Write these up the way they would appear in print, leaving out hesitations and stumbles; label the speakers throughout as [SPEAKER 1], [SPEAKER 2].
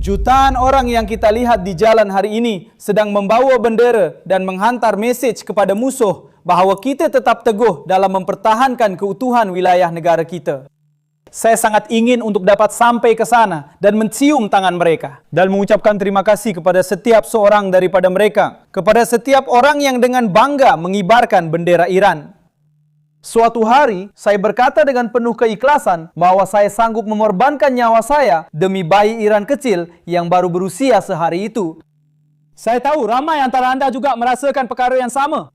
[SPEAKER 1] Jutaan orang yang kita lihat di jalan hari ini sedang membawa bendera dan menghantar mesej kepada musuh bahawa kita tetap teguh dalam mempertahankan keutuhan wilayah negara kita. Saya sangat ingin untuk dapat sampai ke sana dan mencium tangan mereka dan mengucapkan terima kasih kepada setiap seorang daripada mereka, kepada setiap orang yang dengan bangga mengibarkan bendera Iran. Suatu hari, saya berkata dengan penuh keikhlasan bahwa saya sanggup mengorbankan nyawa saya demi bayi Iran kecil yang baru berusia sehari itu. Saya tahu ramai antara anda juga merasakan perkara yang sama.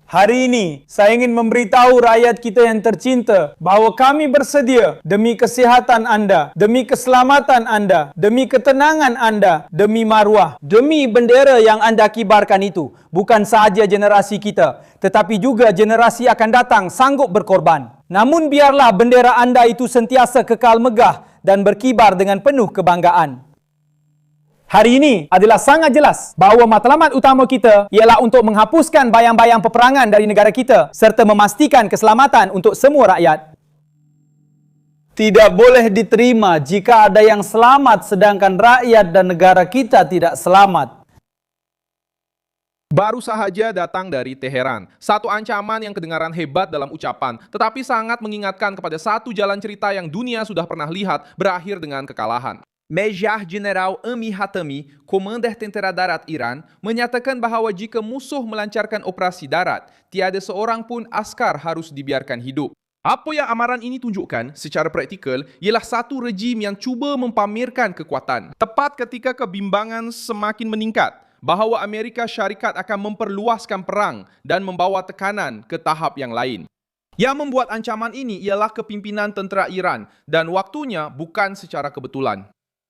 [SPEAKER 1] Hari ini, saya ingin memberitahu rakyat kita yang tercinta bahawa kami bersedia demi kesihatan anda, demi keselamatan anda, demi ketenangan anda, demi maruah, demi bendera yang anda kibarkan itu. Bukan sahaja generasi kita, tetapi juga generasi akan datang sanggup berkorban. Namun biarlah bendera anda itu sentiasa kekal megah dan berkibar dengan penuh kebanggaan. Hari ini adalah sangat jelas bahawa matlamat utama kita ialah untuk menghapuskan bayang-bayang peperangan dari negara kita serta memastikan keselamatan untuk semua rakyat. Tidak boleh diterima jika ada yang selamat sedangkan rakyat dan negara kita tidak selamat.
[SPEAKER 2] Baru sahaja datang dari Teheran. Satu ancaman yang kedengaran hebat dalam ucapan, tetapi sangat mengingatkan kepada satu jalan cerita yang dunia sudah pernah lihat berakhir dengan kekalahan. Major General Amir Hatami, Komander Tentera Darat Iran, menyatakan bahawa jika musuh melancarkan operasi darat, tiada seorang pun askar harus dibiarkan hidup. Apa yang amaran ini tunjukkan secara praktikal ialah satu rejim yang cuba mempamerkan kekuatan. Tepat ketika kebimbangan semakin meningkat, bahawa Amerika Syarikat akan memperluaskan perang dan membawa tekanan ke tahap yang lain. Yang membuat ancaman ini ialah kepimpinan tentera Iran dan waktunya bukan secara kebetulan.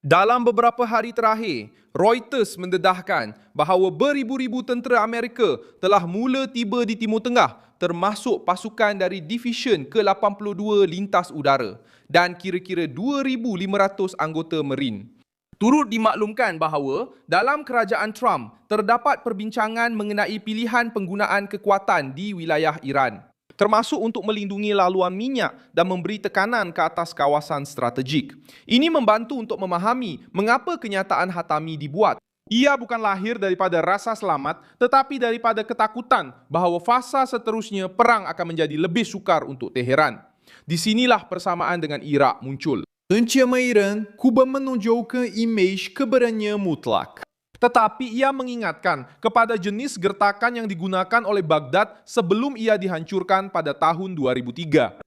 [SPEAKER 2] Dalam beberapa hari terakhir, Reuters mendedahkan bahawa beribu-ribu tentera Amerika telah mula tiba di Timur Tengah, termasuk pasukan dari Division ke-82 Lintas Udara dan kira-kira 2,500 anggota Marine. Turut dimaklumkan bahawa dalam kerajaan Trump terdapat perbincangan mengenai pilihan penggunaan kekuatan di wilayah Iran, termasuk untuk melindungi laluan minyak dan memberi tekanan ke atas kawasan strategik. Ini membantu untuk memahami mengapa kenyataan Hatami dibuat. Ia bukan lahir daripada rasa selamat, tetapi daripada ketakutan bahawa fasa seterusnya perang akan menjadi lebih sukar untuk Teheran. Di sinilah persamaan dengan Iraq muncul. Ancaman Iran cuba menunjukkan imej keberanian mutlak. Tetapi ia mengingatkan kepada jenis gertakan yang digunakan oleh Baghdad sebelum ia dihancurkan pada tahun 2003.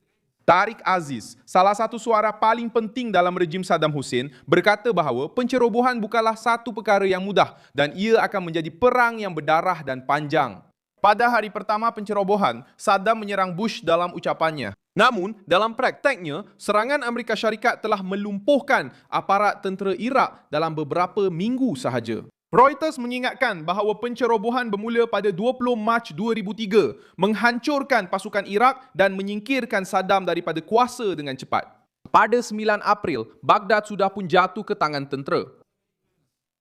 [SPEAKER 2] Tariq Aziz, salah satu suara paling penting dalam rejim Saddam Hussein, berkata bahawa pencerobohan bukanlah satu perkara yang mudah dan ia akan menjadi perang yang berdarah dan panjang. Pada hari pertama pencerobohan, Saddam menyerang Bush dalam ucapannya. Namun, dalam prakteknya, serangan Amerika Syarikat telah melumpuhkan aparat tentera Iraq dalam beberapa minggu sahaja. Reuters mengingatkan bahawa pencerobohan bermula pada 20 Mac 2003, menghancurkan pasukan Iraq dan menyingkirkan Saddam daripada kuasa dengan cepat. Pada 9 April, Baghdad sudah pun jatuh ke tangan tentera.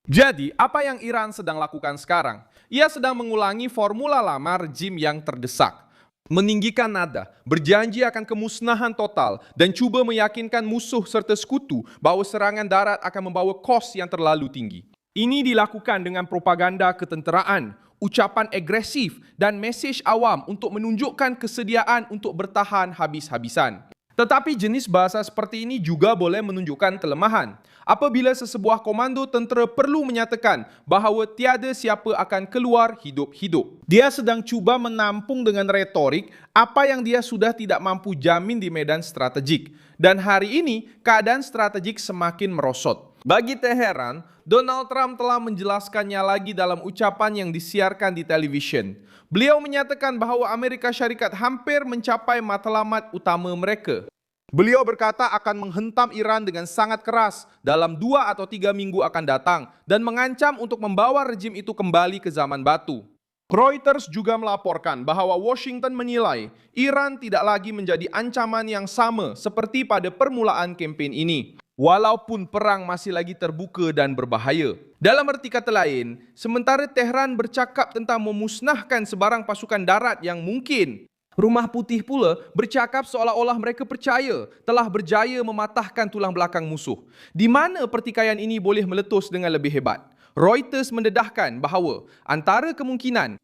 [SPEAKER 2] Jadi, apa yang Iran sedang lakukan sekarang? Ia sedang mengulangi formula lama rejim yang terdesak. Meninggikan nada, berjanji akan kemusnahan total dan cuba meyakinkan musuh serta sekutu bahawa serangan darat akan membawa kos yang terlalu tinggi. Ini dilakukan dengan propaganda ketenteraan, ucapan agresif dan mesej awam untuk menunjukkan kesediaan untuk bertahan habis-habisan. Tetapi jenis bahasa seperti ini juga boleh menunjukkan kelemahan. Apabila sesebuah komando tentera perlu menyatakan bahawa tiada siapa akan keluar hidup-hidup. Dia sedang cuba menampung dengan retorik apa yang dia sudah tidak mampu jamin di medan strategik. Dan hari ini, keadaan strategik semakin merosot. Bagi Teheran, Donald Trump telah menjelaskannya lagi dalam ucapan yang disiarkan di televisyen. Beliau menyatakan bahawa Amerika Syarikat hampir mencapai matlamat utama mereka. Beliau berkata akan menghentam Iran dengan sangat keras dalam 2 atau 3 minggu akan datang dan mengancam untuk membawa rejim itu kembali ke zaman batu. Reuters juga melaporkan bahawa Washington menilai Iran tidak lagi menjadi ancaman yang sama seperti pada permulaan kempen ini, walaupun perang masih lagi terbuka dan berbahaya. Dalam erti kata lain, sementara Tehran bercakap tentang memusnahkan sebarang pasukan darat yang mungkin, Rumah Putih pula bercakap seolah-olah mereka percaya telah berjaya mematahkan tulang belakang musuh. Di mana pertikaian ini boleh meletus dengan lebih hebat? Reuters mendedahkan bahawa antara kemungkinan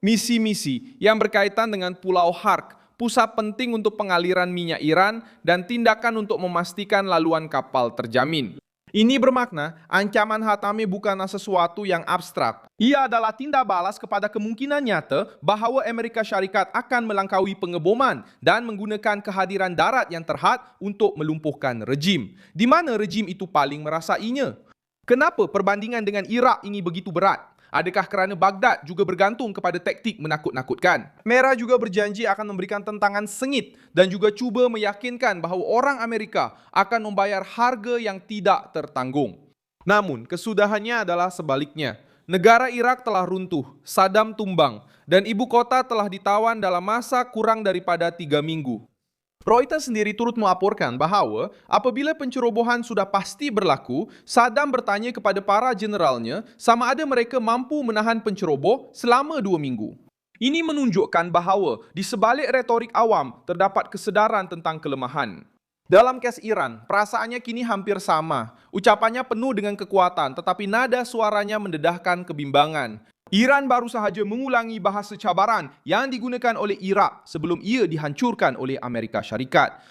[SPEAKER 2] misi-misi yang berkaitan dengan Pulau Hark, pusat penting untuk pengaliran minyak Iran dan tindakan untuk memastikan laluan kapal terjamin. Ini bermakna ancaman Hatami bukanlah sesuatu yang abstrak. Ia adalah tindak balas kepada kemungkinan nyata bahawa Amerika Syarikat akan melangkaui pengeboman dan menggunakan kehadiran darat yang terhad untuk melumpuhkan rejim. Di mana rejim itu paling merasainya? Kenapa perbandingan dengan Iraq ini begitu berat? Adakah kerana Baghdad juga bergantung kepada taktik menakut-nakutkan? Merah juga berjanji akan memberikan tentangan sengit dan juga cuba meyakinkan bahawa orang Amerika akan membayar harga yang tidak tertanggung. Namun, kesudahannya adalah sebaliknya. Negara Iraq telah runtuh, Saddam tumbang, dan ibu kota telah ditawan dalam masa kurang daripada 3 minggu. Reuters sendiri turut melaporkan bahawa apabila pencerobohan sudah pasti berlaku, Saddam bertanya kepada para jeneralnya sama ada mereka mampu menahan penceroboh selama 2 minggu. Ini menunjukkan bahawa di sebalik retorik awam terdapat kesedaran tentang kelemahan. Dalam kes Iran, perasaannya kini hampir sama. Ucapannya penuh dengan kekuatan, tetapi nada suaranya mendedahkan kebimbangan. Iran baru sahaja mengulangi bahasa cabaran yang digunakan oleh Iraq sebelum ia dihancurkan oleh Amerika Syarikat.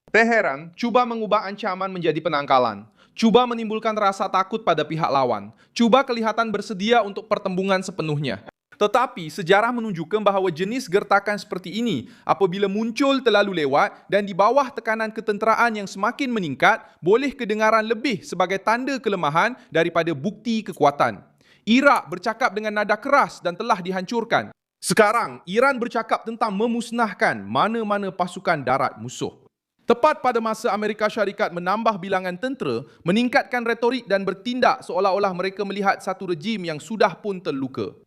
[SPEAKER 2] Teheran cuba mengubah ancaman menjadi penangkalan, cuba menimbulkan rasa takut pada pihak lawan, cuba kelihatan bersedia untuk pertembungan sepenuhnya. Tetapi sejarah menunjukkan bahawa jenis gertakan seperti ini apabila muncul terlalu lewat dan di bawah tekanan ketenteraan yang semakin meningkat boleh kedengaran lebih sebagai tanda kelemahan daripada bukti kekuatan. Iraq bercakap dengan nada keras dan telah dihancurkan. Sekarang, Iran bercakap tentang memusnahkan mana-mana pasukan darat musuh. Tepat pada masa Amerika Syarikat menambah bilangan tentera, meningkatkan retorik dan bertindak seolah-olah mereka melihat satu rejim yang sudah pun terluka.